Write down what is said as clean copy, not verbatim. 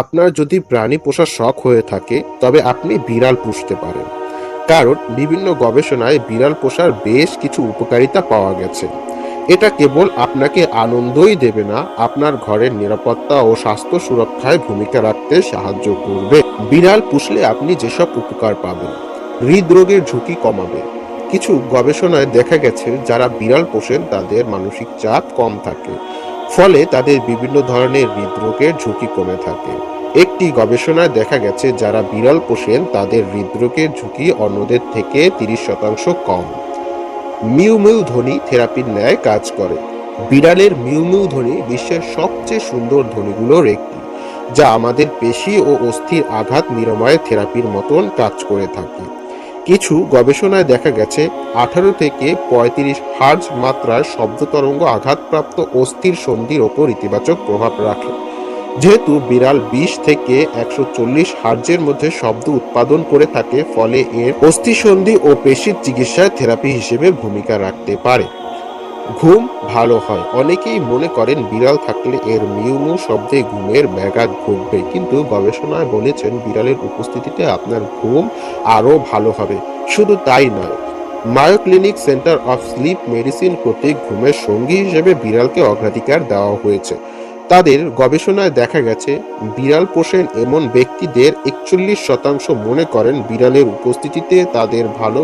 আপনার যদি প্রাণী পোষার শখ হয়ে থাকে তবে আপনি বিড়াল পুষতে পারেন, কারণ বিভিন্ন গবেষণায় বিড়াল পোষার বেশ কিছু উপকারিতা পাওয়া গেছে। এটা কেবল আপনাকে আনন্দই দেবে না, আপনার ঘরের নিরাপত্তা ও স্বাস্থ্য সুরক্ষায় ভূমিকা রাখতে সাহায্য করবে। বিড়াল পুষলে আপনি যেসব উপকার পাবেন: হৃদরোগের ঝুঁকি কমাবে। কিছু গবেষণায় দেখা গেছে যারা বিড়াল পোষেন তাদের মানসিক চাপ কম থাকে, ফলে তাদের বিভিন্ন ধরনের হৃদরোগের ঝুঁকি কমে থাকে। একটি গবেষণায় দেখা গেছে যারা বিড়াল পোষেন তাদের হৃদরোগের ঝুঁকি অন্যদের থেকে 30% কম। মিউ মিউ ধ্বনি থেরাপির ন্যায় কাজ করে। বিড়ালের মিউ মিউ ধ্বনি বিশ্বের সবচেয়ে সুন্দর ধ্বনিগুলোর একটি, যা আমাদের পেশি ও অস্থির আঘাত নিরাময় থেরাপির মতন কাজ করে থাকে। কিছু গবেষণায় দেখা গেছে 18 থেকে 35 হার্জ মাত্রার শব্দ তরঙ্গ আঘাতপ্রাপ্ত অস্থির সন্ধির ওপর ইতিবাচক প্রভাব রাখে। যেহেতু বিড়াল 20 থেকে 140 হার্জের মধ্যে শব্দ উৎপাদন করে থাকে, ফলে এর অস্থিসন্ধি ও পেশির চিকিৎসায় থেরাপি হিসেবে ভূমিকা রাখতে পারে। ঘুম ভালো হয়। অনেকেই মনে করেন বিড়াল থাকলে এর মিউ মিউ শব্দে ঘুমের ব্যাঘাত ঘটবে, কিন্তু গবেষণায় বলেছেন বিড়ালের উপস্থিতিতে আপনার ঘুম আরও ভালো হবে। শুধু তাই নয়, Mayo Clinic Center of Sleep Medicine কর্তৃক ঘুমের সঙ্গী হিসেবে বিড়ালকে অগ্রাধিকার দেওয়া হয়েছে। তাদের গবেষণায় দেখা গেছে বিড়াল পোষেন এমন ব্যক্তিদের 41% মনে করেন বিড়ালের উপস্থিতিতে তাদের ভালো